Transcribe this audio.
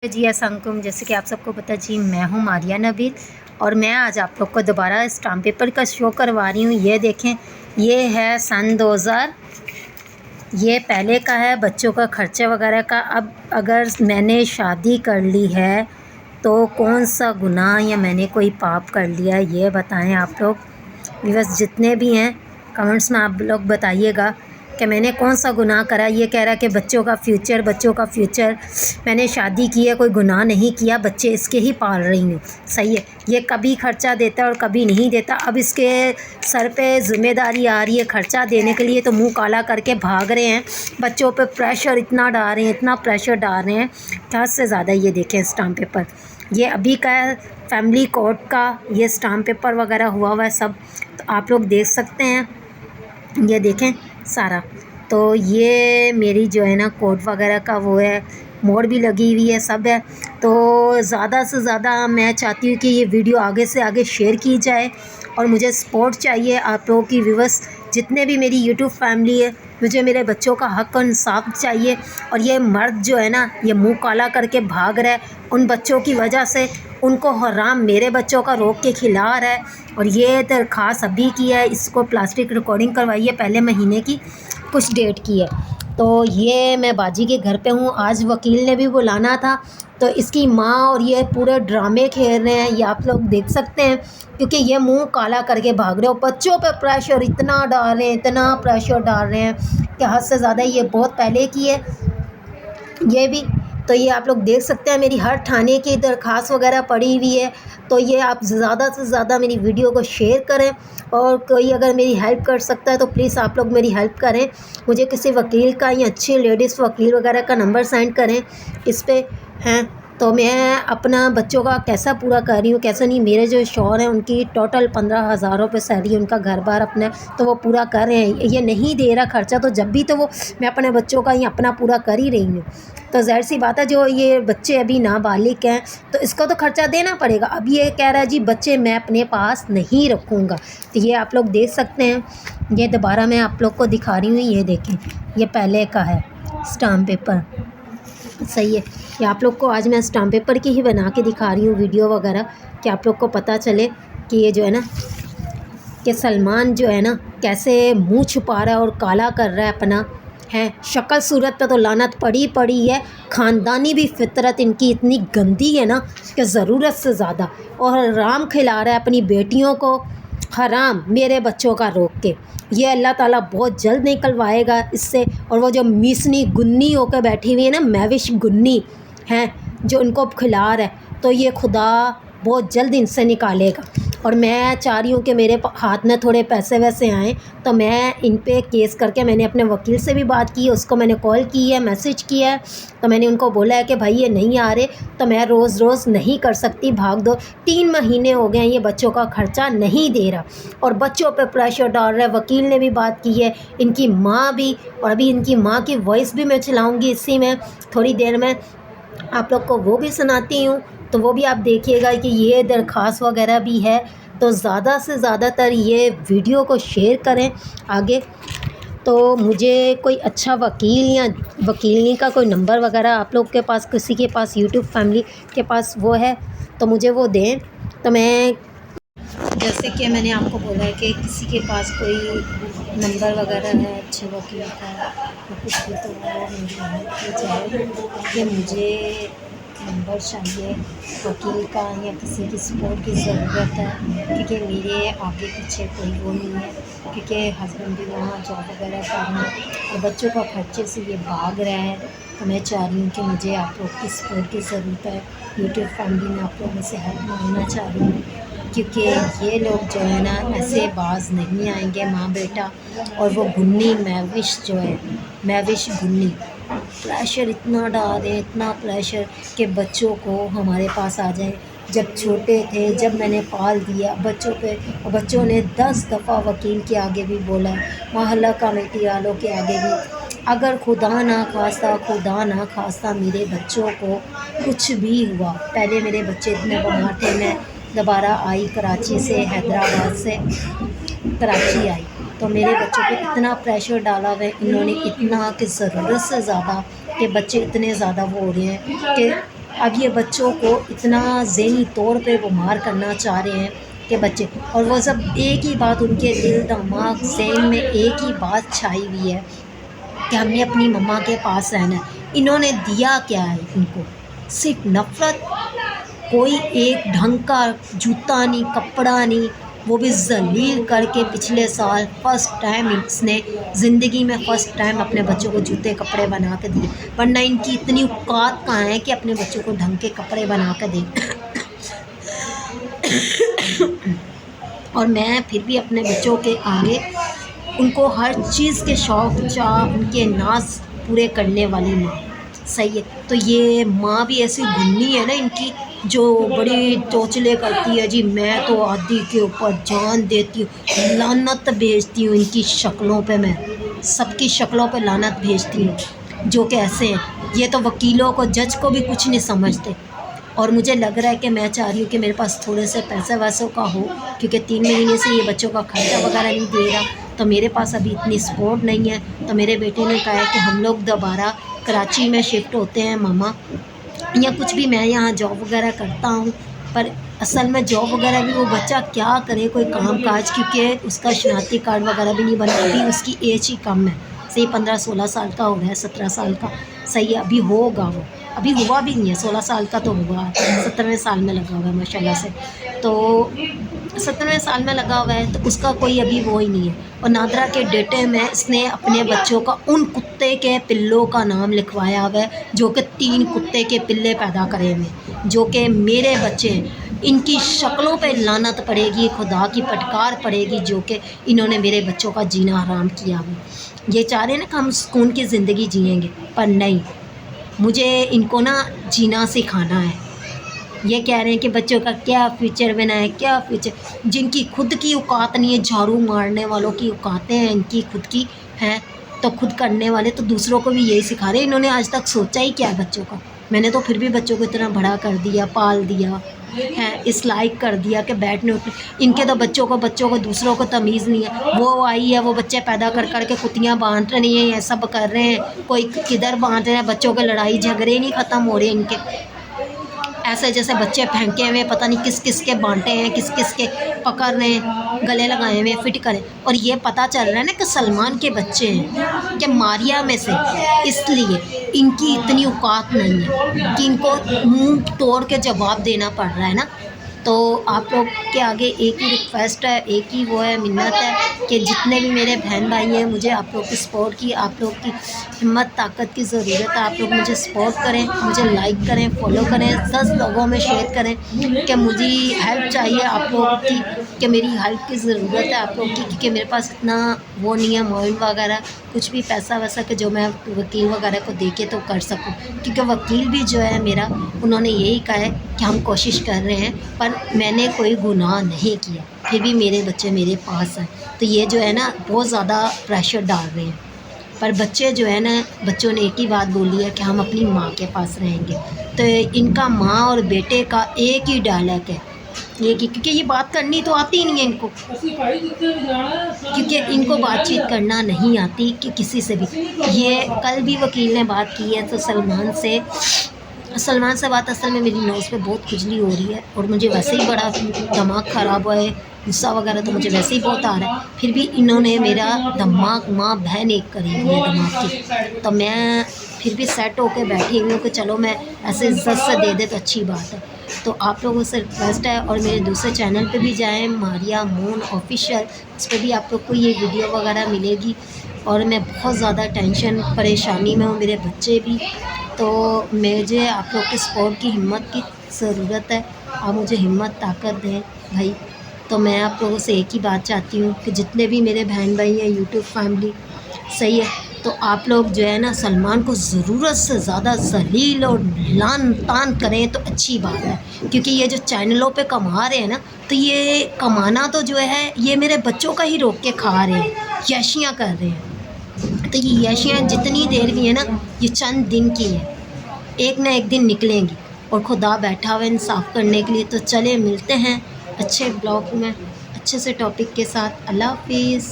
जी अस्सलामुअलैकुम। जैसे कि आप सबको पता है जी, मैं हूँ मारिया नबील और मैं आज आप लोग को दोबारा स्टाम्प पेपर का शो करवा रही हूँ। ये देखें, ये है सन 2000। ये पहले का है बच्चों का खर्चे वगैरह का। अब अगर मैंने शादी कर ली है तो कौन सा गुनाह या मैंने कोई पाप कर लिया है, ये बताएं आप लोग। व्यूअर्स जितने भी हैं कमेंट्स में आप लोग बताइएगा कि मैंने कौन सा गुनाह करा। ये कह रहा है कि बच्चों का फ्यूचर। मैंने शादी की है, कोई गुनाह नहीं किया, बच्चे इसके ही पाल रही हूँ। सही है, ये कभी खर्चा देता है और कभी नहीं देता। अब इसके सर पे ज़िम्मेदारी आ रही है खर्चा देने के लिए, तो मुंह काला करके भाग रहे हैं। बच्चों पे प्रेशर इतना डाल रहे हैं, इतना प्रेशर डाल रहे हैं कि हद से ज़्यादा। ये देखें स्टाम्प पेपर, ये अभी का है, फैमिली कोर्ट का ये स्टाम्प पेपर वगैरह हुआ है सब, तो आप लोग देख सकते हैं। ये देखें सारा, तो ये मेरी जो है ना कोट वगैरह का वो है, मोड़ भी लगी हुई है, सब है। तो ज़्यादा से ज़्यादा मैं चाहती हूँ कि ये वीडियो आगे से आगे शेयर की जाए और मुझे सपोर्ट चाहिए आप लोगों की। व्यूअर्स जितने भी मेरी यूट्यूब फैमिली है, मुझे मेरे बच्चों का हक़ और इंसाफ चाहिए। और ये मर्द जो है ना, ये मुंह काला करके भाग रहा है उन बच्चों की वजह से, उनको हराम मेरे बच्चों का रोक के खिला रहा है। और ये दरख्वास्त अभी की है, इसको प्लास्टिक रिकॉर्डिंग करवाई है पहले महीने की, कुछ डेट की है। तो ये मैं बाजी के घर पे हूँ, आज वकील ने भी बुलाना था, तो इसकी माँ और ये पूरे ड्रामे खेल रहे हैं, ये आप लोग देख सकते हैं। क्योंकि ये मुंह काला करके भाग रहे हो, बच्चों पे प्रेशर इतना डाल रहे हैं, इतना प्रेशर डाल रहे हैं कि हद से ज़्यादा। ये बहुत पहले की है ये भी, तो ये आप लोग देख सकते हैं। मेरी हर थाने की दरख्वास्त वगैरह पड़ी हुई है। तो ये आप ज़्यादा से ज़्यादा मेरी वीडियो को शेयर करें, और कोई अगर मेरी हेल्प कर सकता है तो प्लीज़ आप लोग मेरी हेल्प करें। मुझे किसी वकील का या अच्छे लेडीज़ वकील वगैरह का नंबर सेंड करें इस पर हैं, तो मैं अपना बच्चों का कैसा पूरा कर रही हूँ कैसा नहीं। मेरे जो शौहर हैं उनकी टोटल 15,000 रुपये सैलरी, उनका घर बार अपना, तो वो पूरा कर रहे हैं। ये नहीं दे रहा खर्चा, तो जब भी तो वो मैं अपने बच्चों का ही अपना पूरा कर ही रही हूँ। तो ज़ाहिर सी बात है, जो ये बच्चे अभी नाबालिग हैं तो इसको तो खर्चा देना पड़ेगा। अब ये कह रहा है जी बच्चे मैं अपने पास नहीं रखूँगा, तो ये आप लोग देख सकते हैं। ये दोबारा मैं आप लोग को दिखा रही हूँ, ये देखें, ये पहले का है स्टाम्प पेपर। सही है, ये आप लोग को आज मैं स्टाम्प पेपर की ही बना के दिखा रही हूँ वीडियो वगैरह, कि आप लोग को पता चले कि ये जो है ना, कि सलमान जो है ना कैसे मुंह छुपा रहा है और काला कर रहा है अपना, है शक्ल सूरत पे तो लानत पड़ी है। ख़ानदानी भी फितरत इनकी इतनी गंदी है ना कि ज़रूरत से ज़्यादा। और हराम खिला रहा है अपनी बेटियों को, हराम मेरे बच्चों का रोक के। ये अल्लाह ताला बहुत जल्द निकलवाएगा इससे। और वो जो मीसनी गुन्नी होकर बैठी हुई है ना, मैविश गुन्नी हैं जो इनको खिला रहा है, तो ये खुदा बहुत जल्द इनसे निकालेगा। और मैं चाह रही हूँ कि मेरे हाथ में थोड़े पैसे वैसे आएँ, तो मैं इन पे केस करके, मैंने अपने वकील से भी बात की है, उसको मैंने कॉल की है, मैसेज किया है। तो मैंने उनको बोला है कि भाई ये नहीं आ रहे तो मैं रोज़ रोज़ नहीं कर सकती, भाग दो। 3 महीने हो गए हैं ये बच्चों का खर्चा नहीं दे रहा और बच्चों पे प्रेशर डाल रहा है। वकील ने भी बात की है, इनकी माँ भी, और अभी इनकी माँ की वॉइस भी मैं चलाऊँगी इसी में थोड़ी देर में, आप लोग को वो भी सुनाती हूँ, तो वो भी आप देखिएगा कि ये दरख्वास्त वगैरह भी है। तो ज़्यादा से ज़्यादातर ये वीडियो को शेयर करें आगे। तो मुझे कोई अच्छा वकील या वकीलनी का कोई नंबर वगैरह आप लोग के पास, किसी के पास यूट्यूब फैमिली के पास वो है तो मुझे वो दें। तो मैं, जैसे कि मैंने आपको बोला है कि किसी के पास कोई नंबर वगैरह है अच्छे वकील का या कुछ भी, तो वो मेरी हेल्प की जाए कि मुझे नंबर चाहिए वकील का, या किसी की सपोर्ट की ज़रूरत है। क्योंकि मेरे आगे पीछे कोई वो नहीं है, क्योंकि हस्बैंड भी वहाँ जॉब वगैरह कर रहे हैं और बच्चों का खर्चे से ये भाग रहा है। तो मैं चाह रही हूँ कि मुझे आप लोग की सपोर्ट की ज़रूरत है। यूट्यूब फैमिली में आप लोगों से हेल्प मांगना चाह रही हूँ, क्योंकि ये लोग जो है ना ऐसे बाज नहीं आएंगे माँ बेटा। और वो गुन्नी मैविश जो है, मैविश गुन्नी प्रेशर इतना डाल दें, इतना प्रेशर कि बच्चों को हमारे पास आ जाए। जब छोटे थे, जब मैंने पाल दिया बच्चों पे, और बच्चों ने 10 दफ़ा वकील के आगे भी बोला, मोहल्ला कमेटी वालों के आगे भी, अगर खुदा ना खास्ता मेरे बच्चों को कुछ भी हुआ। पहले मेरे बच्चे इतने बीमार थे, मैं दोबारा आई कराची से, हैदराबाद से कराची आई, तो मेरे बच्चों पे इतना प्रेशर डाला हुआ है इन्होंने, इतना कि ज़रूरत से ज़्यादा, कि बच्चे इतने ज़्यादा वो हो रहे हैं कि अब ये बच्चों को इतना ज़हनी तौर पे वो मार करना चाह रहे हैं कि बच्चे, और वो सब एक ही बात उनके दिल दिमाग ज़हन में एक ही बात छाई हुई है कि हमने अपनी मम्मा के पास रहना है। इन्होंने दिया क्या है इनको? सिर्फ नफ़रत। कोई एक ढंग का जूता नहीं, कपड़ा नहीं, वो भी ज़लील करके पिछले साल फ़र्स्ट टाइम इसने ज़िंदगी में फ़र्स्ट टाइम अपने बच्चों को जूते कपड़े बना के दिए। वरना इनकी इतनी औकात कहाँ है कि अपने बच्चों को ढंग के कपड़े बना कर दें। और मैं फिर भी अपने बच्चों के आगे उनको हर चीज़ के शौक़ चाह उनके नाज पूरे करने वाली माँ। सही है। तो ये माँ भी ऐसी गुन्नी है ना इनकी, जो बड़ी चोचले करती है जी, मैं तो आदि के ऊपर जान देती हूँ, लानत भेजती हूँ इनकी शक्लों पे, मैं सबकी शक्लों पे लानत भेजती हूँ जो कि ऐसे हैं। ये तो वकीलों को, जज को भी कुछ नहीं समझते। और मुझे लग रहा है कि मैं चाह रही हूँ कि मेरे पास थोड़े से पैसे वैसों का हो, क्योंकि 3 महीने से ये बच्चों का खर्चा वगैरह नहीं दे रहा, तो मेरे पास अभी इतनी सपोर्ट नहीं है। तो मेरे बेटे ने कहा है कि हम लोग दोबारा कराची में शिफ्ट होते हैं मामा, या कुछ भी, मैं यहाँ जॉब वगैरह करता हूँ, पर असल में जॉब वगैरह भी वो बच्चा क्या करे, कोई काम काज, क्योंकि उसका शनाख्ती कार्ड वगैरह भी नहीं बना, अभी उसकी एज ही कम है, सही 15-16 साल का हो रहा है, 17 साल का, सही है, अभी होगा वो, अभी हुआ भी नहीं है, 16 साल का तो हुआ, 17वें साल में लगा हुआ है माशाल्लाह से, तो 17वें साल में लगा हुआ है, तो उसका कोई अभी वो ही नहीं है। और नादरा के डेटे में इसने अपने बच्चों का उन कुत्ते के पिल्लों का नाम लिखवाया हुआ है जो कि 3 कुत्ते के पिल्ले पैदा करे हुए, जो कि मेरे बच्चे हैं। इनकी शक्लों पे लानत पड़ेगी, खुदा की फटकार पड़ेगी, जो कि इन्होंने मेरे बच्चों का जीना हराम किया हुआ। ये चाह रहे हैं ना कि हम सुकून की ज़िंदगी जिएंगे, पर नहीं, मुझे इनको ना जीना सिखाना है। ये कह रहे हैं कि बच्चों का क्या फ्यूचर बनाए, क्या फ्यूचर, जिनकी खुद की औकात नहीं है, झाड़ू मारने वालों की औकातें हैं इनकी खुद की हैं, तो खुद करने वाले तो दूसरों को भी यही सिखा रहे हैं। इन्होंने आज तक सोचा ही क्या है बच्चों का? मैंने तो फिर भी बच्चों को इतना बड़ा कर दिया, पाल दिया है, इस लायक कर दिया कि बैठने उठने, इनके तो बच्चों को दूसरों को तमीज़ नहीं है। वो आई है, वो बच्चे पैदा कर कर के कुतियाँ बांट रही हैं, ये सब कर रहे हैं, कोई किधर बांट रहे हैं, बच्चों के लड़ाई झगड़े नहीं ख़त्म हो रहे इनके, ऐसे जैसे बच्चे फेंके हुए, पता नहीं किस किस के बांटे हैं, किस किस के पकड़ रहे हैं, गले लगाए हुए, फिट करें। और ये पता चल रहा है ना कि सलमान के बच्चे हैं, कि मारिया में से, इसलिए इनकी इतनी औकात नहीं है कि इनको मुंह तोड़ के जवाब देना पड़ रहा है ना। तो आप लोग के आगे एक ही रिक्वेस्ट है, एक ही वो है, मिन्नत है कि जितने भी मेरे बहन भाई हैं, मुझे आप लोग की सपोर्ट की, आप लोग की हिम्मत ताकत की ज़रूरत है। आप लोग मुझे सपोर्ट करें, मुझे लाइक करें, फॉलो करें, 10 लोगों में शेयर करें कि मुझे हेल्प चाहिए आप लोगों की, कि मेरी हेल्प की ज़रूरत है आप लोग की, क्योंकि मेरे पास इतना वो नहीं है मोबाइल वगैरह, कुछ भी पैसा वैसा कि जो मैं वकील वगैरह को दे के तो कर सकूं, क्योंकि वकील भी जो है मेरा, उन्होंने यही कहा है कि हम कोशिश कर रहे हैं, पर मैंने कोई गुनाह नहीं किया, फिर भी मेरे बच्चे मेरे पास हैं। तो ये जो है ना बहुत ज़्यादा प्रेशर डाल रहे हैं, पर बच्चे जो है ना, बच्चों ने एक ही बात बोली है कि हम अपनी माँ के पास रहेंगे। तो इनका माँ और बेटे का एक ही डायलॉग है, ये क्योंकि ये बात करनी तो आती ही नहीं है इनको, क्योंकि इनको बातचीत करना नहीं आती कि किसी से भी। ये कल भी वकील ने बात की है तो सलमान से बात, असल में मेरी नोज़ पे बहुत खुजली हो रही है और मुझे वैसे ही बड़ा दिमाग ख़राब हुआ है, गुस्सा वगैरह तो मुझे वैसे ही बहुत आ रहा है, फिर भी इन्होंने मेरा दिमाग, माँ बहन एक करी हुई है दिमाग की, तो मैं फिर भी सेट होकर बैठी हुई हूँ कि चलो मैं ऐसे इज्जत से दे दे तो अच्छी बात है। तो आप लोगों से रिक्वेस्ट है, और मेरे दूसरे चैनल पे भी जाएं, मारिया मून ऑफिशियल, उस पर भी आप लोग को ये वीडियो वगैरह मिलेगी। और मैं बहुत ज़्यादा टेंशन परेशानी में हूँ, मेरे बच्चे भी, तो मुझे आप लोग के सपोर्ट की, हिम्मत की ज़रूरत है। आप मुझे हिम्मत ताकत दें भाई। तो मैं आप लोगों से एक ही बात चाहती हूँ कि जितने भी मेरे बहन भाई हैं, यूट्यूब फैमिली, सही है, तो आप लोग जो है ना सलमान को ज़रूरत से ज़्यादा ज़लील और लान तान करें तो अच्छी बात है, क्योंकि ये जो चैनलों पे कमा रहे हैं ना, तो ये कमाना तो जो है ये मेरे बच्चों का ही रोक के खा रहे हैं, याशियाँ कर रहे हैं। तो ये याशियाँ जितनी देर भी है ना, ये चंद दिन की है, एक ना एक दिन निकलेंगी, और खुदा बैठा हुआ इंसाफ करने के लिए। तो चले मिलते हैं अच्छे ब्लॉग में, अच्छे से टॉपिक के साथ। अल्लाह हाफिज़।